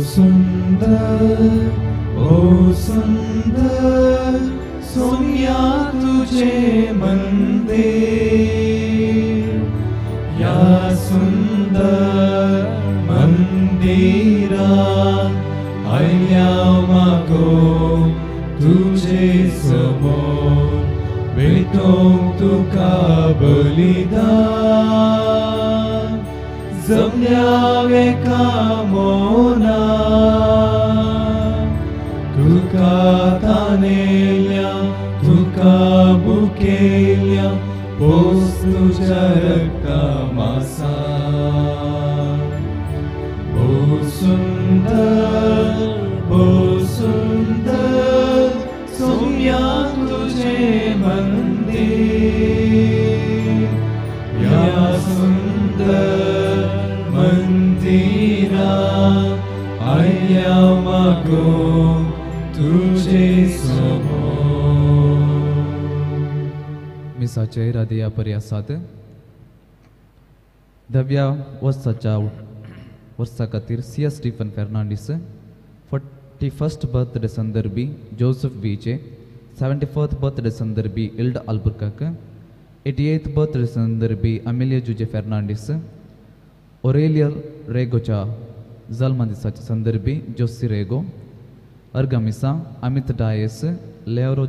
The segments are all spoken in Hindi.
सुंदर सोनिया तुझे मंदिर, या सुंदर मंदिरा आया मागो तुझे समोर भेटों तुका बलिदान, जमल्यावे कामोना तुका तानेल्या तुका बुकेल्या पोस तुझ्या रक्ता मासा। ओ सुंदर सोम्या तुझे मंदिर, या सुंदर मंदिरा आया मागो तुझे समोर। मिसाचे राधिया पर्यासात दव्या वर्षाच्या वर्षा खातीर C S. Stephen Fernandes 41st birthday संदर्भी जोसेफ बीचे 74th बर्थडे संदर्भी इल्ड अल्बुकर्क 88th बर्थडे संदर्भी अमेलिया जुजे फर्नांडीस ओरेलिया रेगोच्या जल्म दिसाच्या संदर्भी जोसी रेगो अर्गमिसा अमित डायस लेवरो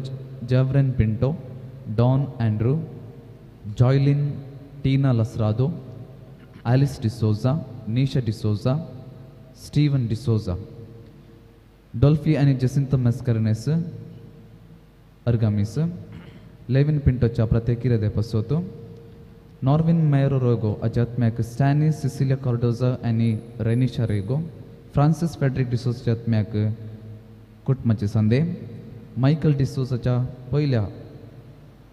जेवरेन Pinto Don Andrew Joylin Tina Lasrado Alice D'Souza Nisha D'Souza Steven D'Souza Dolphy आणि जसिंता मेस्करनेस अर्गामिस लेविन पिंटोच्या प्रत्येकी दे पसोतो नॉर्विन मेयरो रोगो अजात्म्याक स्टॅनी सिसिलिया कॉर्डोजा आणि रेनिशा रेगो फ्रांसिस फेडरिक डिसोजाच्या आत्म्याक कुटुंबाचे संदे मायकल डिसोजाच्या पहिल्या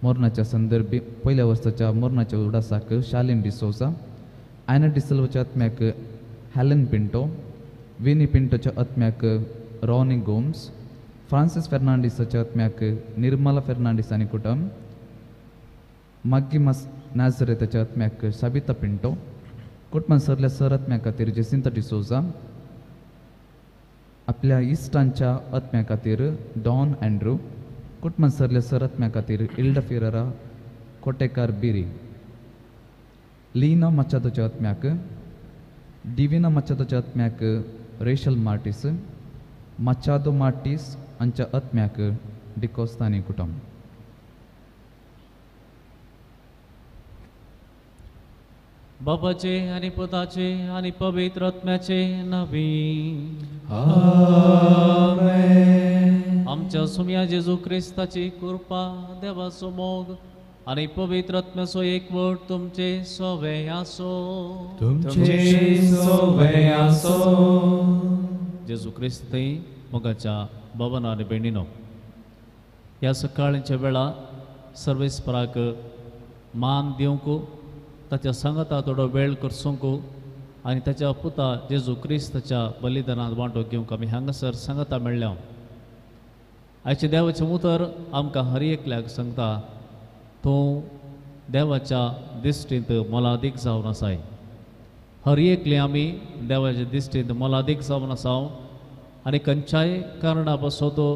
मोरणाच्या संदर्भी पहिल्या वर्षाच्या मोरणाच्या उडासाक शालिन डिसोजा ॲना डिसिल्वाच्या आत्म्याक हॅलन पिंटो विनी पिंटोच्या आत्म्याक रॉनी गोम्स फ्रांसिस फर्नांडिसाच्या आत्म्याक निर्मला फर्नांडिस आणि कुटुंब मग्गी नाझरेताच्या आत्म्याक सबिता पिंटो कुटुंबान सरल्या सर आत्म्या खातीर जेसिंता डिसोजा आपल्या इस्टांच्या आत्म्या खातीर डॉन एंड्रू कुटुंबान सरल्या सर आत्म्या खातीर Ilda Ferreira Kotekar Beeri Leena मचादोच्या आत्म्याक डिविना मचादोच्या आत्म्याक रेशल मार्टिस मचादो मार्टिस हांच्या आत्म्याक डिकोस्तानी कुटुंब। बापाचे आणि पुताचे आणि पवित्र आत्म्याचे नवी आमेन। आमच्या सुम्या जेजू ख्रिस्ताची कृपा देवाचो मोग आणि पवित्र आत्म्याचो एकवट तुमचे सोवे आसो। तुमचे सोवे आसो। जेजू ख्रिस्ती मोगाच्या भवन आणि बेणीनो ह्या सकाळच्या वेळा सर्वेस्पराक मान दिवंक ताच्या सांगता थोडो वेळ करसूंक आणि ताच्या पुता जेजू क्रिस्ताच्या बलिदानात वांटो घेवंक आमी हांगासर सांगता मेळ्ळ्या। आयचे देवाचें उतर आमकां हर एकल्याक सांगता तूं देवाच्या दिश्टींत मोलादीक जावन आसाय। हर एकले आमी देवाच्या दिश्टींत मोलादीक जावन आसाव आनी खंयच्याय कारणा पासो तो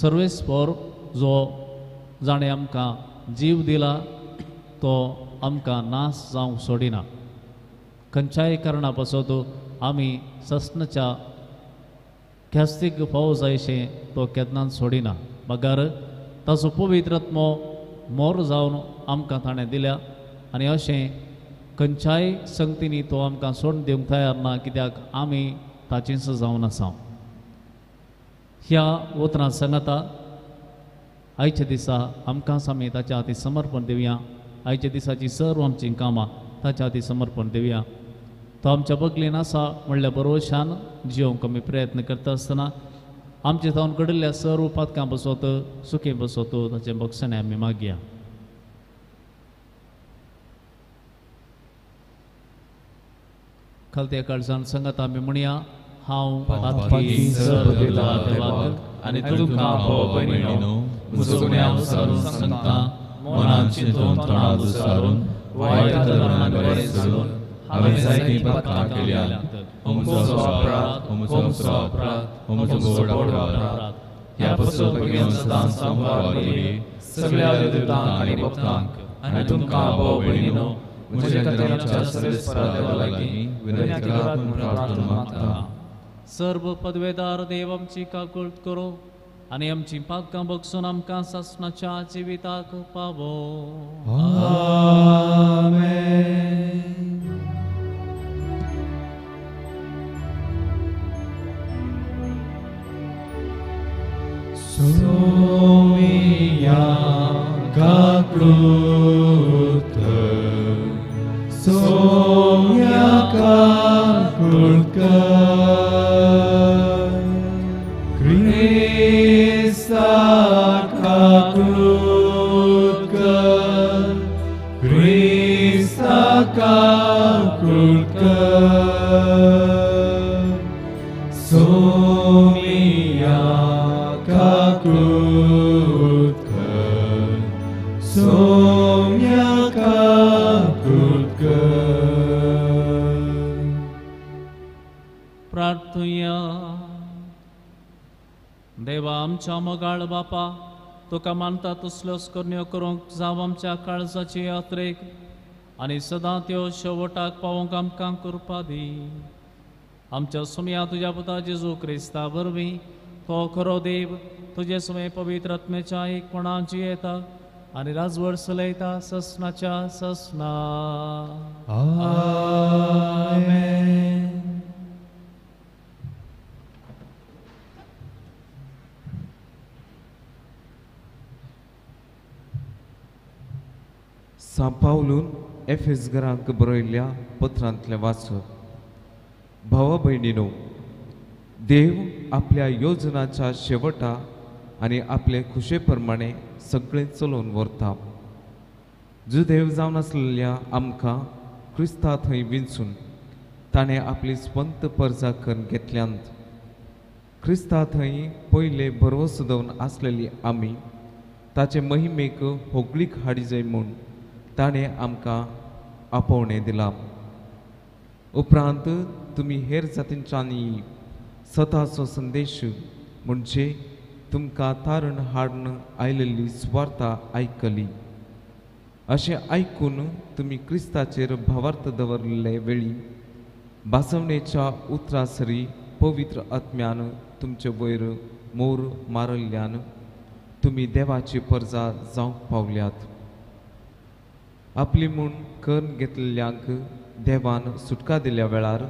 सर्वेस्पर जो जाणें आमकां जीव दिला तो आमकां नाश जावंक सोडिना। खंयच्याय कारणा पासो तो आमी सस्नाच्या ख्यास्तीक फावो जायशें तो केन्नाच सोडिना। बगार ताचो पवित्र आत्मो मोर जावन आमकां ताणें दिल्या आनी अशें खंयच्याय संगतींनी तो आमकां सोडून दिवंक तयार ना, कित्याक आमी ताचींच जावन आसा। ह्या उतरां सांगता आयच्या दिसा आमकांच आमी ताच्या हाती समर्पण दिवया। आयच्या दिसाची सर्व आमचीं कामां ताच्या हाती समर्पण दिवया। तो आमच्या बगलेन आसा म्हणल्या बरोवशान जियोंक आमी प्रयत्न करता आसतना आमचे जावन घडिल्ल्या सर्व पातकां बसोत सुखी बसोत ताचें बक्षणे आमी मागया। खालत्या काळजान सांगता आमी म्हणया हांव पातकी सर्व दिला देवाक आनी तुमकां भाव भयणीनो म्हजो गुन्यांव सारून सांगता मनान चिंतून तोंडां दुसारून वायट धर्मांत बरें चलून हांवें जायतीं पातकां केल्यात। हो म्हजो अपराध, हो म्हजो अपराध, हो म्हजो गोड अपराध. ह्या पासून भगवंत सदां संवाद करी सगळ्या देवतांक आनी भक्तांक आनी तुमकां भाव भयणीनो म्हजे खातीर आमच्या सर्वेस्परा देवा लागीं विनंती करात म्हूण प्रार्थना मागता. सर्व पदवेदार देव आमची काकूळट करो आनी आमची पातकां बगसून आमकां सासणाच्या जिविताक पावो. Soumya kakrut Soumya kakrut Krista kakrut Krista kakrut Soumya kakrutkan, Soumya kakrutkan. प्रार्थुया. देवा आमच्या मोगाळ बापा, तुका मानता तसल्योच करण्यो करूंक जावं आमच्या काळजाची यात्रेक आनी सदां त्यो शेवटाक पावोवंक आमकां कृपा दी. आमच्या सुमया तुज्या पुता जेजू क्रिस्ता वरवीं तो खरो देव तुजे सुमे पवित्र आत्म्याच्या एकपणान जियेता आनी राजवट चलयता ससनाच्या ससना. Amen. सांपावलून एफेसगरांक बरयल्ल्या पत्रांतले वाचप. भावा भयणीनो, देव आपल्या योजनाच्या शेवटा आनी आपले खुशे प्रमाणे सगळें चलोवन व्हरता. जुदेव जावन आसलेल्या आमकां क्रिस्ता थंय विंचून ताणें आपली स्वंत परजा करून घेतल्यांत. क्रिस्ता थंय पयले भरवोस दवन आसलेली आमी ताचे महिमेक होगळीक हाडी जाय म्हूण ताणें आमकां आपोवणें दिलां. उपरांत तुमी हेर जातींच्यांनी स्वताचो संदेश म्हणजे तुमकां तारण हाडून आयिल्ली सुवार्ता आयकली. अशें आयकून तुमी क्रिस्ताचेर भावार्थ दवरले वेळी बासवणेच्या उतरासरी पवित्र आत्म्यान तुमचे वयर मोर मारल्ल्यान तुमी देवाची परजा जावंक पावल्यात. आपली म्हूण करून घेतलेल्यांक देवान सुटका दिल्या वेळार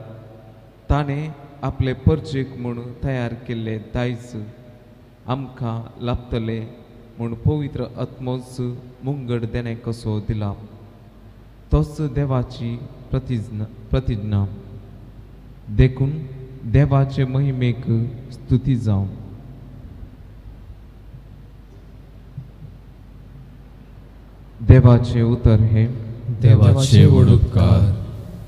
ताणें आपले परजेक म्हूण तयार केल्ले दायज आमकां लाभतले म्हूण पवित्र आत्मोच मुंगड देणे कसो दिला. तोच देवाची प्रतिज्ञा देखून देवाचे महिमेक स्तुती जावं. देवाचे उतर हे देवाचे वडुपकार.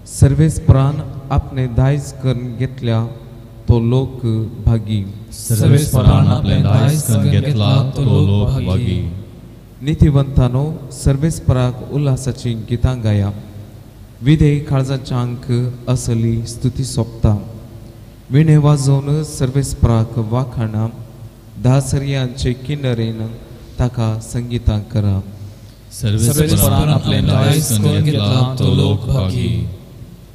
सर्वेस्परान आपणे दायज करून घेतल्या तो लोक भागी. सर्वेस्परान आपले दायज करून घेतला तो लोक भागी. नितिवंतानो, सर्वेस्पराक उल्हासाची गितां गाया. विधेय काळजांक असली स्तुती सोंपता. विणे वाजोवन सर्वेस्पराक वाखाणा. दासरियांचे किन्नरेन ताका संगीतां करा. सर्वेस्परान आपले दायज करून घेतला तो लोक भागी.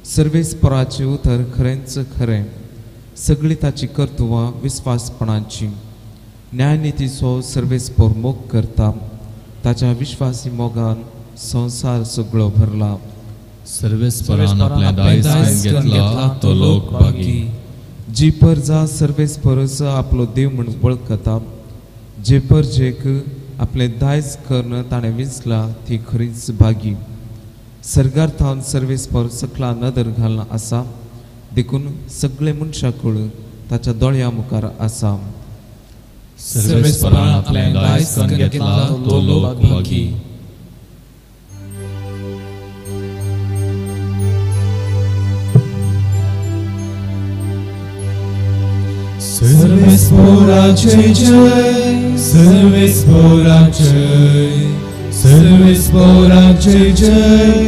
सर्वेस्पराचे उतर खरेंच खरें. सगळी ताची कर्तुवां विस्वासपणाची. न्यायनितीचो सर्वेस्पर मोग करता. ताच्या विश्वासी मोगान संसार सगळो भरला. सर्वेस्परान आपले दायज करून घेतला तो लोक भागी. जी परजा सर्वेस्परस आपलो देव म्हूण वळखता, जे परजेक आपले दायज करून ताणें विंचला ती खरीच भागी. सर्गार्थान सर्वेस्पर सकला नदर घालना आसा, देखून सगळे मनशाकुळ ताच्या दोळ्या मुखार आसा. सर्वेस्परान आपले दायज करून घेतला तो लोक भागी. सर्वेस्porace jai, सर्वेस्porace, सर्वेस्porace jai,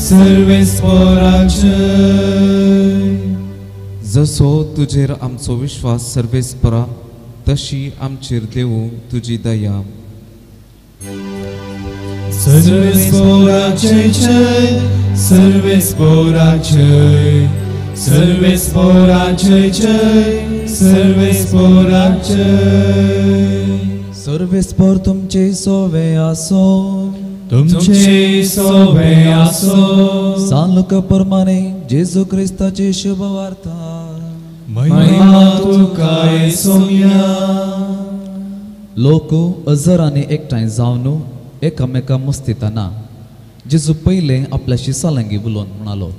सर्वेस्porace. जसो तुजेर आमचो विश्वास सर्वेस्परा तशी आमचेर देवू तुजी दया. सर्वेस्पराचे जय, सर्वेस्पराचे, सर्वेस्पराचे जय, सर्वेस्पराचे. सर्वेस्पर तुमचे सोवे आसो, तुमचे सोवे आसो. सांगलोक प्रमाणे जेजू क्रिस्ताची शुभ वार्ता. महिमा तुका येसुया. लोक अजरांनी एकठांय जावन एकामेका मस्तिताना जेजू पयले आपल्याशी सालांगी उलोवन म्हणालो,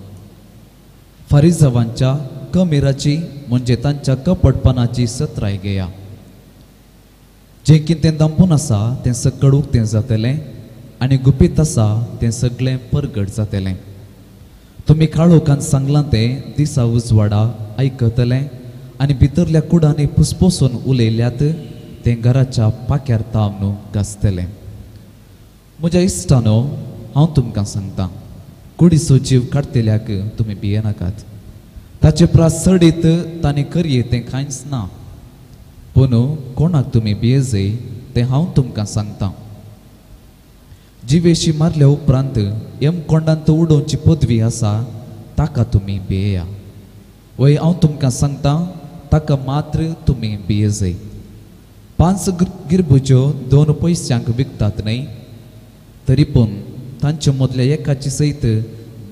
फारिजावांच्या कमेराची म्हणजे तांच्या कपटपणाची सत्राय घेया. जे कितें दांपून आसा तें सकड उक्तें जातलें आनी गुपीत आसा तें सगळें परगट जातलें. तुमी काळोखान सांगलां तें दिसा उजवाडा आयकतलें आनी भितरल्या कुडांनी फुसफुसून उलयल्यात तें घराच्या पाक्यार तावन घासतलें. म्हज्या इश्टानो, हांव तुमकां सांगतां, कुडीचो जीव काडटल्याक तुमी भियेनाकात. ताचे प्रास सडीत तांणी करये तें कांयच ना. पूण कोणाक तुमी भियेजय तें हांव तुमकां सांगतां. जिवेशी मारल्या उपरांत कोंडांत उडोवची पदवी आसा ताका तुमी भियेया. वय हांव तुमकां सांगतां, ताका मात्र तुमी भियेजय. 5 गिरबुज्यो 2 पयशांक विकतात न्हय, तरी पूण तांच्या मदल्या एकाची सयत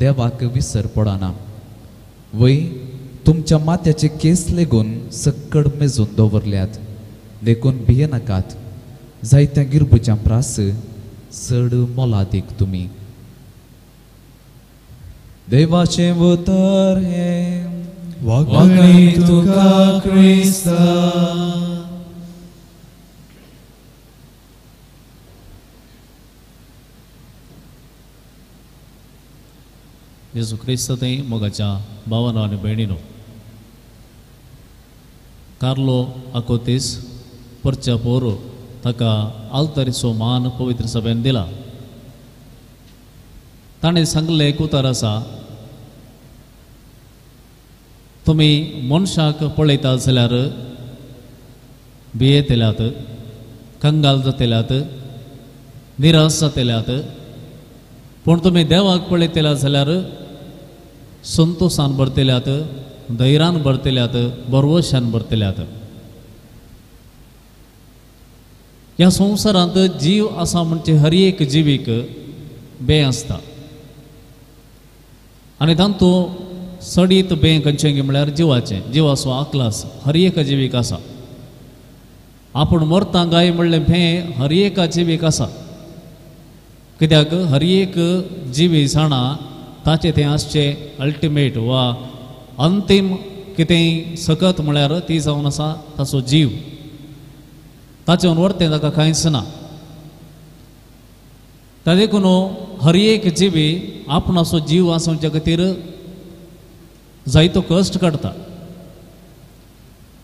देवाक विसर पडना. वय तुमच्या माथ्याचे केस लेगून सक्कड मेजून दवरल्यात, देखून भियेनाकात. जायत्या गिरबुज्यां प्रास चड मोलादीक तुमी. देवाचे उतर हे वखणी तुका क्रिस्ता. येसू क्रिस्त थंय मोगाच्या भावानो आनी भयणीनो, कार्लो आकोतीस परच्या पोरू ताका आल्तारीचो मान पवित्र सभेन दिला. ताणें सांगलें एक उतर आसा, तुमी मनशाक पळयतात जाल्यार भियेतल्यात, कंगाल जातल्यात, निराश जातल्यात. पूण तुमी देवाक पळयतल्यात जाल्यार संतोशान भरतल्यात, धैर्यान भरतल्यात, बरवशान भरतल्यात. ह्या संवसारांत जीव आसा म्हणजे हर एक जिवीक बे आसता. आनी तांतूं सडीत बे खंयचें म्हळ्यार जिवाचें. जिवाचो आक्लास हर एक जिवीक आसा. आपूण मरता गाय म्हणलें भें हर एक जिवीक आसा. कित्याक हर एक जिवी जाणा ताचें तें आसचें अल्टिमेट वा अंतीम कितेंय सकत म्हळ्यार ती जावन आसा ताचो जीव. ताचें वर्तें ताका कांयच ना. ताका देखून हर एक जिवी आपणाचो जीव आसोवच्या खातीर जायतो कश्ट काडटा.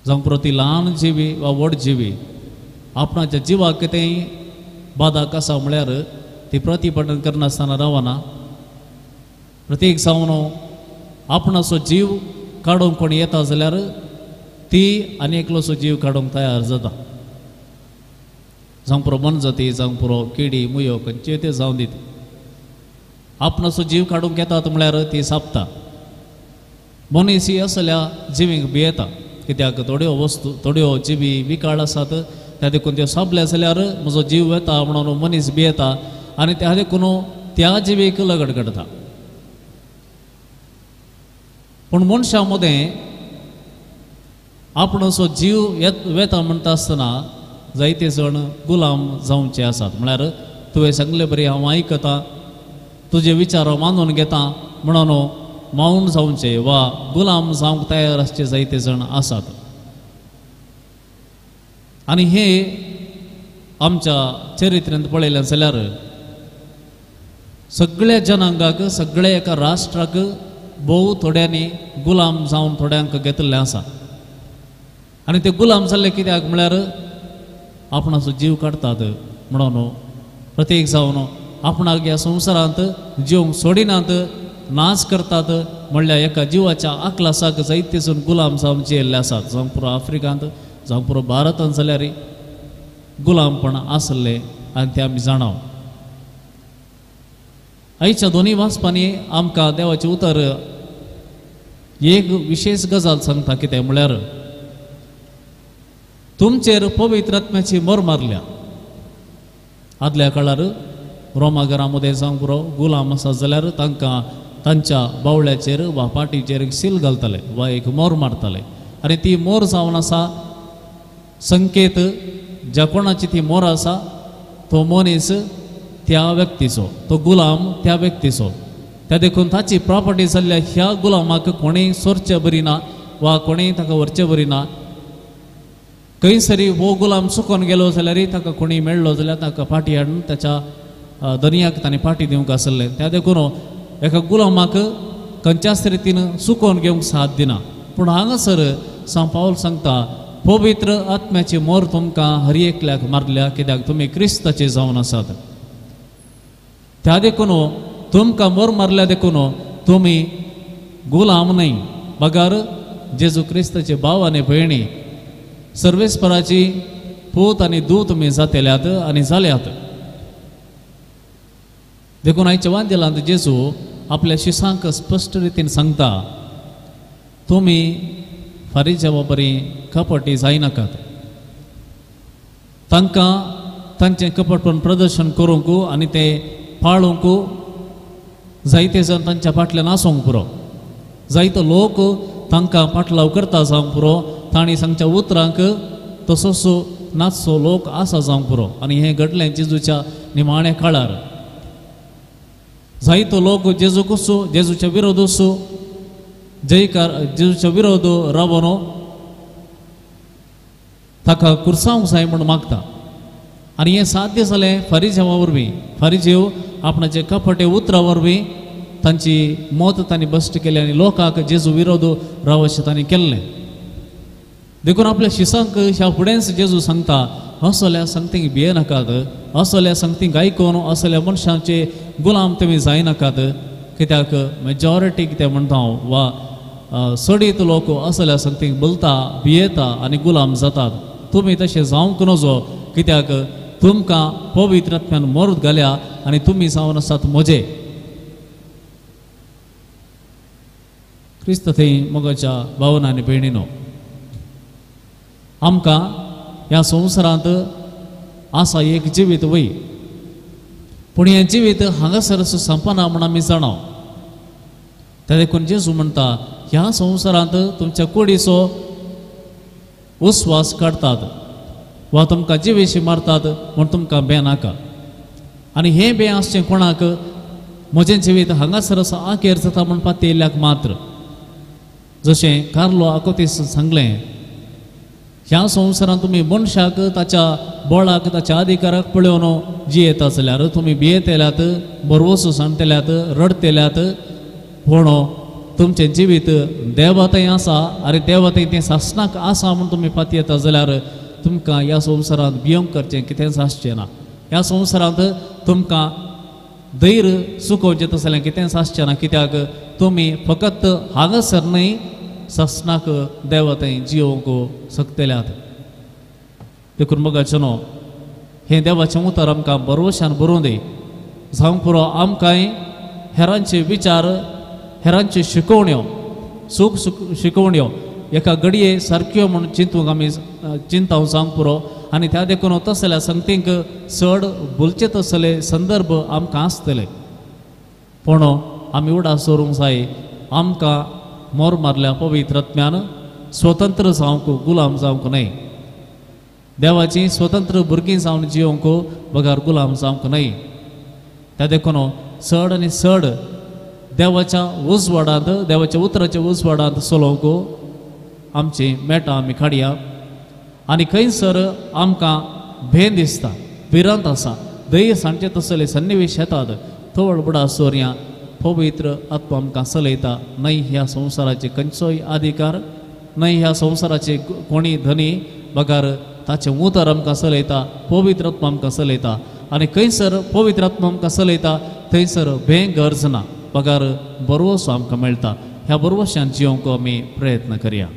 जावं पुरो ती ल्हान जिवी वा व्हड जिवी आपणाच्या जिवाक कितेंय बादाक आसा म्हळ्यार ती प्रतिपटन करनासतना रावना. प्रत्येक जावन आपणाचो जीव काडूंक कोण येता जाल्यार ती आनी एकलोसो जीव काडूंक तयार जाता. जावं पुरो मनजाती, जावं पुरो किडी मुयो खंयचे ते जावं दीत, आपणाचो जीव काडूंक येतात म्हळ्यार ती सापता. मनीस ही असल्या जिवीक भियेता. कित्याक थोड्यो वस्तू थोड्यो जिवी विकाळ आसात, त्या देखून त्यो सापल्या जाल्यार म्हजो जीव येता म्हणून मनीस भियेता आनी त्या देखून त्या जिवीक लगड काडटा. पूण मनशा मदें आपणाचो जीव वेता म्हणटा आसतना जायते जण गुलाम जावचे आसात. म्हळ्यार तुवें सांगलें बरें हांव आयकतां, तुजे विचार मानून घेता म्हणून मावून जावचे वा गुलाम जावंक तयार आसचे जायते जण आसात. आनी हे आमच्या चरित्रेंत पळयलें जाल्यार सगळ्या जनांगाक, सगळ्या एका राष्ट्राक भोव थोड्यांनी गुलाम जावन थोड्यांक घेतलें आसा. आनी ते गुलाम जाल्ले कित्याक म्हळ्यार आपणाचो जीव काडटात म्हणून प्रत्येक जावन आपणाक ह्या संवसारांत जीवंक सोडिनात, नाच करतात, म्हणल्यार एका जिवाच्या आकलासाक जायतेसून गुलाम जावन जियेल्ले आसात. जावं पुरो आफ्रिकांत जावं पुरो भारतांत जाल्यार गुलामपण आसले आनी ते आमी जाणाव. आयच्या दोनी वाचपांनी आमकां देवाचें उतर एक विशेष गजाल सांगता. कितें म्हळ्यार तुमचेर पवित्र आत्म्याची मोर मारल्या. आदल्या काळार रोमागरामध्ये जावं पुरो गुलाम आसा जाल्यार तांकां तांच्या बावळ्याचेर वा पाटीचेर एक सील घालताले वा एक मोर मारताले. आनी ती मोर जावन आसा संकेत ज्या कोणाची ती मोर आसा तो मनीस त्या व्यक्तीचो, तो गुलाम त्या व्यक्तीचो. त्या देखून ताची प्रॉपर्टी जाल्ल्या ह्या गुलामाक कोणेय सोरचें बरी ना वा कोणेय ताका व्हरचें बरी ना. खंय सरी हो गुलाम चुकोन गेलो जाल्यार ताका कोणी मेळ्ळो जाल्यार ताका फाटी हाडून ताच्या धनियाक ताणें फाटी दिवंक आसलें. त्या देखून एका गुलामाक खंयच्याच रितीन चुकोवन घेवंक साथ दिना. पूण हांगासर सांत पावल सांगता पवित्र आत्म्याची मोर तुमकां हर एकल्याक मारल्या कित्याक तुमी क्रिस्ताचे जावन आसात. त्या देखून तुमकां मोर मारल्या देखून तुमी गुलाम न्हय, बगार जेजू क्रिस्ताचे भाव आनी भयणी सर्वेस्पराची पूत आनी दूत तुमी जातेल्यात आनी जाल्यात. देखून आयच्या वाद्यलांत जेजू आपल्या शिसांक स्पश्ट रितीन सांगता तुमी फारीच्या बरी कपटी जायनाकात. तांकां तांचें कपटपण प्रदर्शन करूंक आनी ते पाळूंक जायते जण तांच्या फाटल्यान आसूंक पुरो. जायतो लोक तांकां फाटलाव करता जावंक पुरो. तांणी सांगच्या उतरांक तसोसो नाचसो लोक आसा जावंक पुरो. आनी हें घडलें जेजूच्या निमाण्या काळार. जायतो लोक जेजूच्या विरोध असो जयकार जेजूच्या विरोध रावन ताका कुर्सावंक जाय म्हूण मागता. आनी हें साध्य जालें फारिजेवा वरवीं. फारिजेव आपणाचे कपटे उतरा वरवीं तांची मत तांणी बश्ट केली आनी लोकांक जेजू विरोध राव अशें तांणी केल्लें. देखून आपल्या शिसांक ह्या फुडेंच जेजू सांगता असल्या संगतीक भियेनाकात, असल्या संगतीक आयकून असल्या मनशांचे गुलाम तुमी जायनाकात. कित्याक मेजॉरिटी कितें म्हणटा वा सडीत लोक असल्या संगतीक बोलता भियेता आनी गुलाम जातात. तुमी तशें जावंक नजो कित्याक तुमकां पवित्र आत्म्यान मोर घाल्या आनी तुमी जावन आसात म्हजे. क्रिस्त थंय मोगाच्या भावना आनी भयणीनो, आमकां ह्या संवसारांत आसा एक जिवीत वय, पूण हें जिवीत हांगासर संपना म्हूण आमी जाणाव. त्या देखून जेजू म्हणटा ह्या संवसारांत तुमच्या कुडीचो उस्वास काडटात वा तुमकां जिवेशी मारतात म्हूण तुमकां भें नाका. आनी हें भें आसचें कोणाक म्हजें जिवीत हांगासर आसा आखेर जाता म्हूण पातयेल्ल्याक मात्र. जशें कार्लो आकोतीस सांगलें ह्या संवसारांत तुमी मनशाक ताच्या बळाक ताच्या अधिकाराक पळोवन जियेता जाल्यार तुमी भियेतेल्यात, बरवसो सांगतेल्यात, रडतेल्यात. पूण तुमचें जिवीत देवातय आसा आनी देवातय तें सासणाक आसा म्हूण तुमी पातयेता जाल्यार तुमकां ह्या संवसारांत भियोंक करचें कितेंच आसचें ना. ह्या संवसारांत तुमकां धैर्य चुकोवचें तसलें कितेंच आसचें ना. कित्याक तुमी फकत हांगासर न्हय सासणाक देवातय जियोवंक शकतल्यात. देखून मोगाचेनो हें देवाचें उतर आमकां बरोवशान बरोवं दी. जावंक पुरो आमकांय हेरांचे विचार, हेरांच्यो शिकोवण्यो, सूख शिकोवण्यो एका घडये सारक्यो म्हूण चिंतूंक आमी चिंताव जावंक पुरो. आनी त्या देखून तसल्या संगतींक चड बोलचे तसले संदर्भ आमकां आसतले. पूण आमी उडास दवरूंक जाय आमकां मोर मारल्या पवित्र आत्म्यान स्वतंत्र जावंक, गुलाम जावंक न्हय. देवाची स्वतंत्र भुरगीं जावन जियोंक बगार गुलाम जावंक न्हय. त्या देखून चड आनी चड देवाच्या उजवाडांत, देवाच्या उतराच्या उजवाडांत चलोवंक आमची मेटां आमी काडया. आनी खंयसर आमकां भें दिसता, भिरांत आसा, धैर्य सांडचे तसले सन्निवेश येतात, थोड बुडा सोर्या पवित्र आत्मा आमकां चलयता. न्हय ह्या संवसाराचे खंयचोय अधिकार, न्हय ह्या संवसाराचे कोणी धनी, बगार ताचें उतर आमकां चलयता, पवित्र आत्मा आमकां चलयता. आनी खंयसर पवित्र आत्मा आमकां चलयता थंयसर भें गरज ना, बगार बरोवसो आमकां मेळटा. ह्या बरोबरशान जिवंक आमी प्रयत्न करया.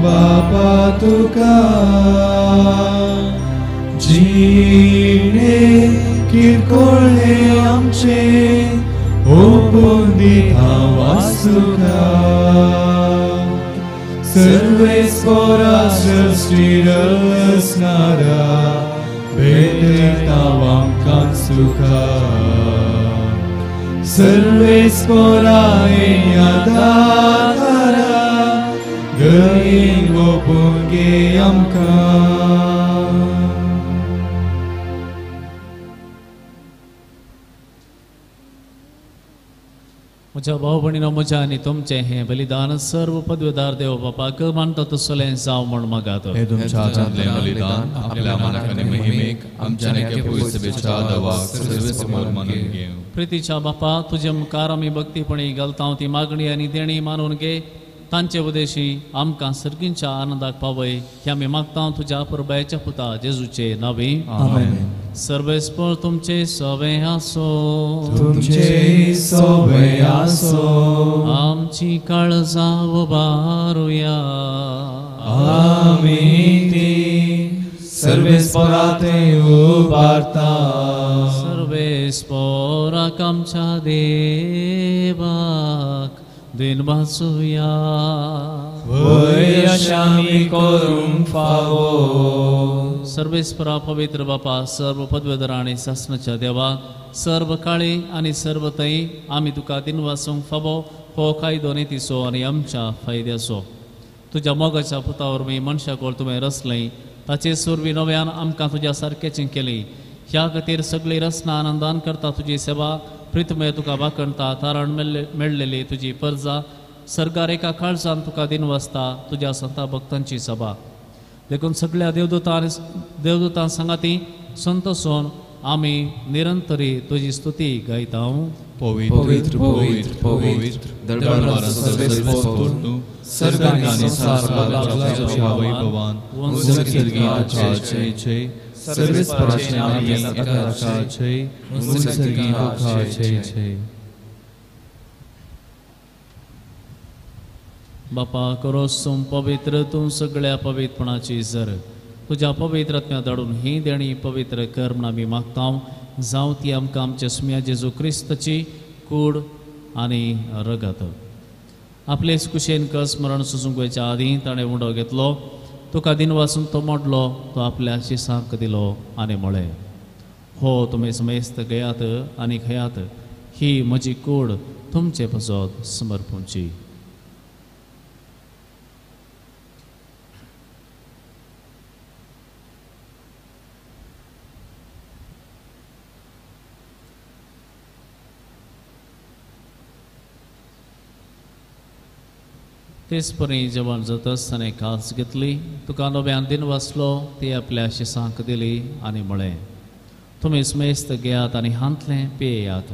Bapa tuka जीने किरकोळ हे आमचे ओपून दिता वासुका सर्वेस्परा सृष्टी रचणारा भेटता आमकां सुखा सर्वेस्परा यादारा गईन ओपून घे आमकां. म्हज्या भाव भयणीनो म्हज्या आनी तुमचें हें बलिदान सर्व पदवेदार देव बापाक मानता तसलें जावं म्हण मागात. हे तुमच्या हातांतलें बलिदान आपल्या मानाक आनी महिमेक आमच्या नेके पवित्र सभेच्या दवाक सर्वेसमोर मानून घेव. प्रितीच्या बापा तुजे मुखार आमी भक्तीपणी घालता ती मागणी आनी देणी मानून घे. तांचे उदेशी आमकां सर्गींच्या आनंदाक पावय हे आमी मागता तुज्या पुरबायच्या पुता जेजूचे नांवी. आमेन. सर्वेस्पर तुमचे सवे आसो. तुमचे सवे आसो. आमची काळजा उबारुया. आमी ती सर्वेस्पराते उबारता. सर्वेस्पराक आमच्या देवाक दिन वाचुया. वयशामी करूंक फावो. सर्वेस्परा पवित्र बापा सर्व पदवेदरा आनी शासनाच्या देवा सर्व काळी आनी सर्व तई आमी तुका दिन वाचूंक फावो हो कायदो नितीचो आनी आमच्या फायद्याचो. तुज्या मोगाच्या पुता वरवीं मनशाक तुवें रचलय ताचे सुरवी नव्यान आमकां तुज्या सारकेचें केली. ह्या खातीर सगळी रचना आनंदान करता तुजी सेवा प्रितमय तुका वाकणता. तारण मेळलेली तुजी परजा सर्गार एका काळजान तुका दिन वाचता तुज्या संता भक्तांची सभा. देखून सगळ्या देवदूतां सांगाती संतोषोन आमी निरंतरी तुजी स्तुती गायता. पवित्र पवित्र पवित्र पवित्र दरबारान सर्वेस्पर तूं सर्गांनी आनी सारपाच्या वैभवान उंचरगी आचे छे सर्वेस्पराचे आमी आकाशाचे उंचरगी आकाशाचे छे. बापा करोसूम पवित्र तूं सगळ्या पवित्रपणाची जर तुज्या पवित्रत्म्या धाडून ही देणी पवित्र कर म्हण आमी मागता. जावं ती आमकां आमच्या सुम्या जेजू क्रिस्ताची कूड आनी रगत. आपलेच कुशेन कस स्मरण सुसूंक वयच्या आदीं ताणें उंडो घेतलो. तुका दिन वाचून तो मोडलो तो आपल्या शिसांक दिलो आनी म्हळें हो तुमी समेस्त घेयात आनी खयात ही म्हजी कूड तुमचे पसत समर्पूंची. तेच परी जेवण जाता आसतना कास घेतली तुका नव्यान दिन वाचलो ती आपल्या शिसांक दिली आनी म्हळें तुमी समेस्त घेयात आनी हांतलें पियेयात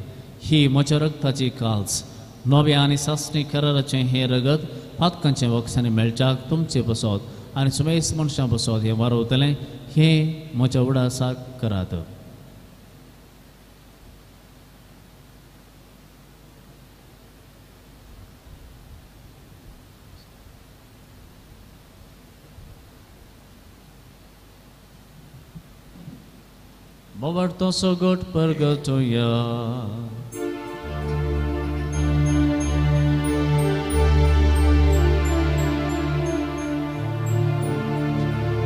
ही म्हज्या रगताची काल्स नव्या आनी सासणी कराराचें हें रगत पातकांचे वखसांनी मेळच्याक तुमचे बसत आनी समेस्त मनशां बसत हें वारवतलें हें म्हज्या उडासाक करात. Mowarto sogot pergotoya.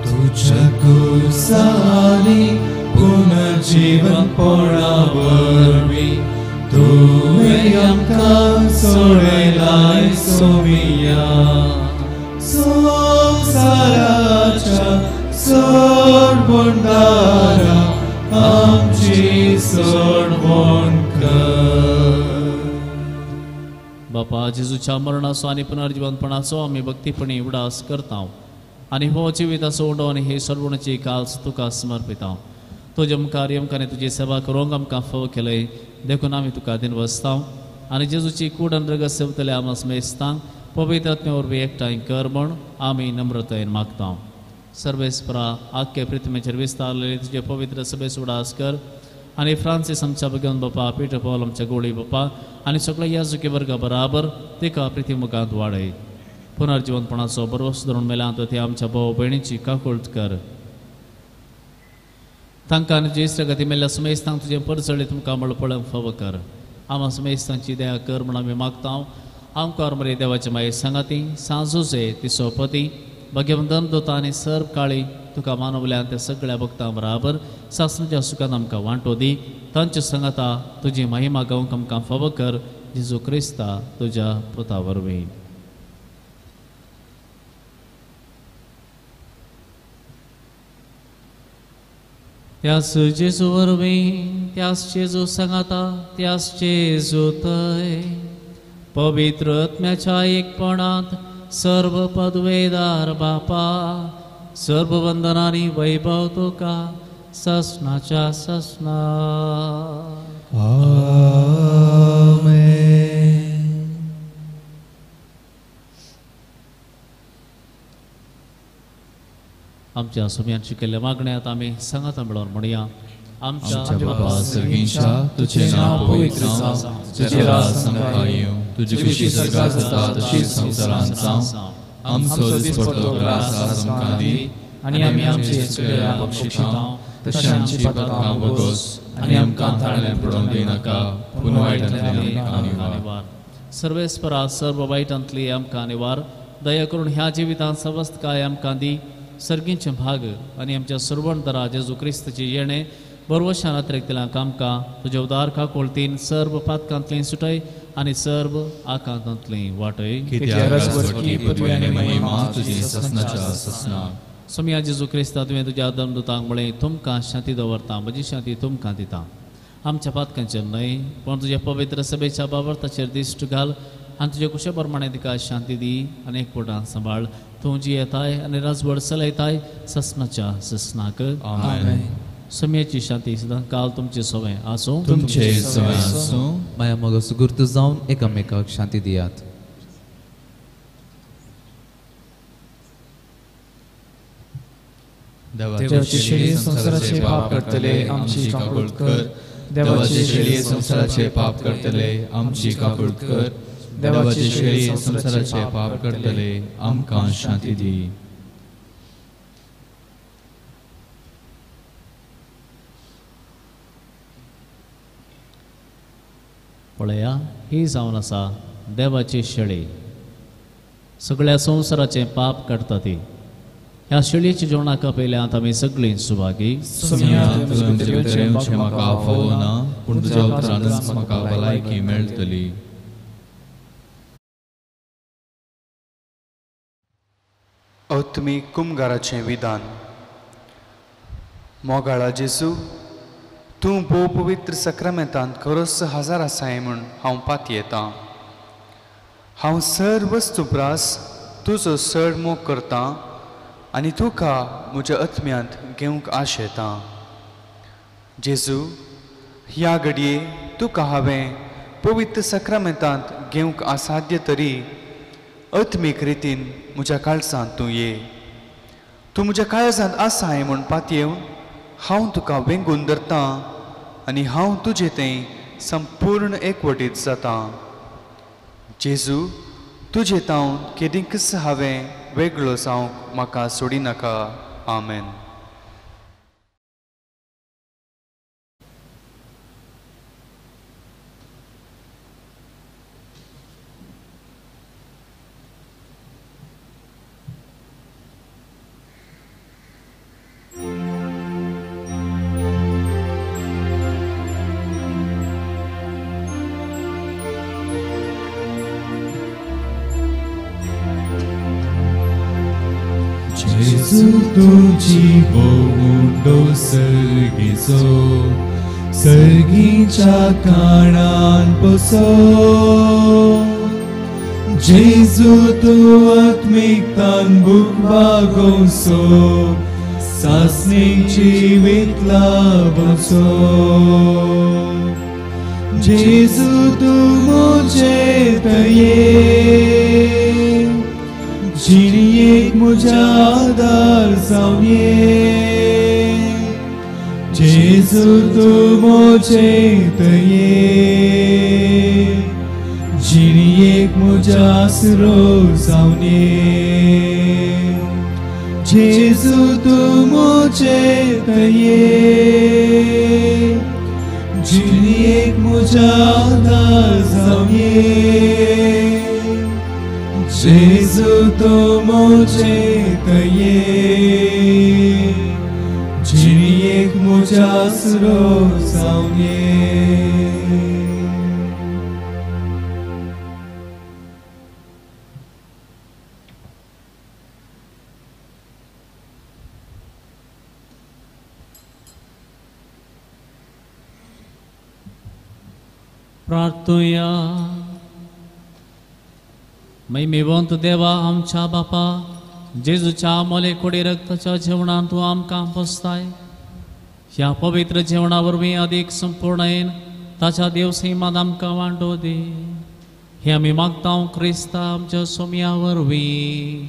तुझ्या कुसानी पुनर्जीवन पोळावरवी तुवें आमकां सोडलाय सोमिया. संसाराच्या सोडबोंडारा आमची सोडवण कर. बापा जेजूच्या मरणाचो आनी पुनर्जीवनपणाचो आमी भक्तीपणी उडास करता. आणि हो जिविता सोडो आणि हे सर्वणची काल तुका समर्पित हांव तुझे मुखार आमकां आनी तुजी सेवा करूंक आमकां फाव केलय देखून आमी तुका दिन वसतां आनी जेजूची कूडन रगत सेवतले आमी मेस्तांक पवित्र आत्म्या वरवीं एकठांय कर म्हूण आमी नम्रतायेन मागता सर्वेस्परा आख्खे पृथ्वीचेर विस्तारलेले तुजे पवित्र सभेस उडास कर आनी फ्रांसीस आमच्या भगवन बापा पीटर पॉल आमच्या गोळी बापा आनी सगळ्या याजुकी वर्गा बराबर तिका पृथ्वी मुखांत वाडय पुनर्जीवनपणाचो बरोस धरून मेलांत ते आमच्या भाव भयणीची काकुळट कर तांकां आनी जेश्ट गती मेल्ल्या समेस्तांक तुजें परचळी तुमकां मळपळक फाव कर आमी समेस्तांची दया कर म्हूण आमी मागता आमकां मरे देवाचे माये सांगाती सांजोजे तिसो पती भगवंतन दोता आनी सर्व काळी तुका मानवल्यान त्या सगळ्या भक्तां बराबर सासणाच्या सुखान आमकां वांटो दी तांच्या संगता तुजी महिमा गावंक आमकां फाव कर जेजू क्रिस्ता तुज्या पुता वरवीं त्यास जेजू वरवीं त्यास जेजू सांगाता त्यास जेजू थंय पवित्र आत्म्याच्या एकपणांत सर्व पदवेदार बापा सर्व वंदनांनी वैभव तुका ससनाच्या ससना आमेन. आमच्या सुम्यांची केल्ल्या मागण्यात आमी सांगाता मेळोन म्हणया आमच्या बाबा सर्गींच्या तुझे नाव पवित्र जावं तुझे राज संभाळ येवं तुझी खुशी स्वर्गात जाता तशीच संवसारांत जावं आमचो दिसपडटो ग्रास आज आमकां दी आनी आमी आमची सगळ्या बक्षिसांव तशी आमची पातकां वगोस आनी आमकां थाळ्यांत पडोवंक दिनाका पूण वायटांतल्यान आमकां निवार सर्वेस्परा सर्व वायटांतली आमकां निवार दया करून ह्या जिवितांत सवस्त काय आमकां दी सर्गींचे भाग आनी आमच्या सुरवणदरा जेजू क्रिस्ताची येणे बरवशान अतिरिक्तल्यांक आमकां तुज्या उदार काकोळतीन सर्व पातकांतली सुटय आनी सर्व आकांतांतली वाटय सोम्या जेजू क्रिस्ता तुवें तुज्या धर्मदूतांक म्हळें तुमकां शांती दवरता म्हजी शांती तुमकां दिता आमच्या पातकांचेर न्हय पण तुज्या पवित्र सभेच्या बाबरताचेर दिश्ट घाल आनी तुजे कुशे प्रमाणे तिका शांती दी आनी एकवटान सांबाळ तूं जी येताय आनी राजवड चलयताय ससनाच्या ससनाक सोम्याची शांती सदां काल तुमचे सवय आसूं तुमचे सवय आसूं माया मोग सुगुर्त जावन एकामेकाक शांती दियात देवाचे शेळी संसाराचे पाप करतले आमची काकुळट कर. देवाचे शेळी संसाराचे पाप करतले आमची काकुळट कर. देवाचे शेळी संसाराचे पाप करतले आमकां शांती दी. पळया ही जावन आसा देवाची शेळी सगळ्या संवसाराचे पाप काडटा ती ह्या शेळयेच्या जेवणाका पयल्यात आमी सगळीं सुभागी म्हाका फावो ना पूण तुज्या उतरानच म्हाका भलायकी मेळटली. अवतमी कुमगाराचें विधान. मोगाळा जेजू तूं भोव पवित्र सक्रामेंतांत खरोच हजार आसाय म्हूण हांव पात येतां. हांव सर वस्तू प्रास तुजो चड मोग करतां आनी तुका म्हज्या आत्म्यांत घेवंक आश येता. जेजू ह्या घडये तुका हांवें पवित्र सक्रामेंतांत घेवंक असाध्य तरी आत्मीक रितीन म्हज्या काळजांत तूं ये. तूं म्हज्या काळजांत आसाय म्हूण पात येवन हांव तुका वेंगून धरतां आनी हांव तुजें तें संपूर्ण एकवटीत जातां. जेजू तुजे तावन केदींकच हांवें वेगळो जावंक म्हाका सोडिनाका. आमेन. Jesu तुझी बोंडो सर्गीचो सर्गीच्या काणान बसो Jésu tu atmiktan bukbagonso, sasning jiwit labonso. Jésu tu mujetaye, jini ek mujadar saunye. Jésu tu mujetaye, jini ek mujasro saunye. Jésu tu mujetaye, jini ek mujadar saunye. Jésu tu mujetaye, jini ek mujasro saunye. प्रार्थूया. महिमेवंत देवा आमच्या बापा, जेजूच्या मोले कोडी रक्ताच्या जेवणात तू आमकां पोसताय. ह्या पवित्र जेवणावरवीं अधिक संपूर्णयेन ताच्या देवसैमात आमकां वांटो दे. हे आमी मागता क्रिस्ता आमच्या सोम्या वरवीं.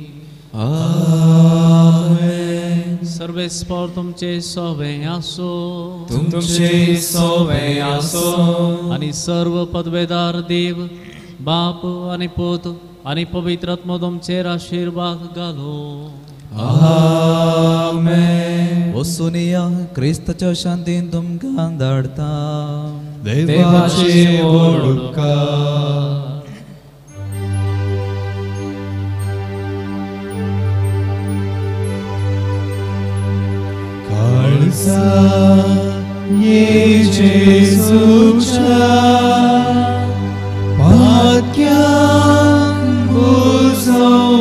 आमेन. सर्वेस्पर तुमचे सोवे आसो. तुमचे सोवे आसो. आणि सर्व पदवेदार देव, बाप आणि पुत आणि पवित्र आत्मा तुमचेर आशीर्वाद घालो. आमेन. वचून या, क्रिस्ताच्या शांतीन तुमकां धाडता. देवाचे व्हड उपकार. काळजा ये जेजूच्या पातक्यान बुजवणेच्या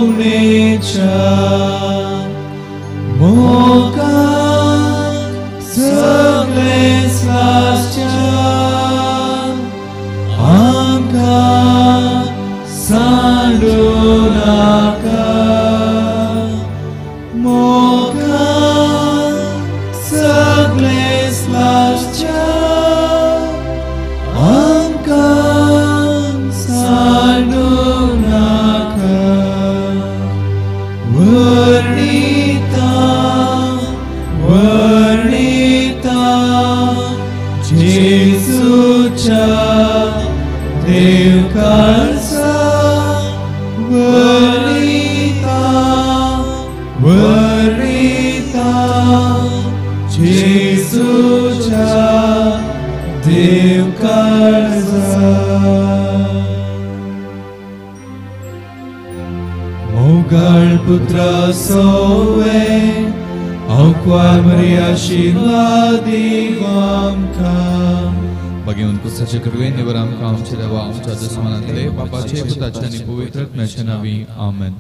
मोगान सगळे स्लासच्या आमकां सांडू नाका. मोगान सगळे स्लासच्या आमकां सांडू नाका. वर्णिता वर्णिता जेजूच्या देवकाळचा. वर्णिता वर्णिता जेजूच्या देवकाळचा. मोगाळ पुत्रा सोवे औक्वार मरी आशीर्वादी आमकां. भगवंत कुसाचे कृपेन निवर आमकां आमचे देवा आमच्या दुस्मनांतले पापाचे पुताचे आनी पवित्र आत्म्याचे नांवी आमेन.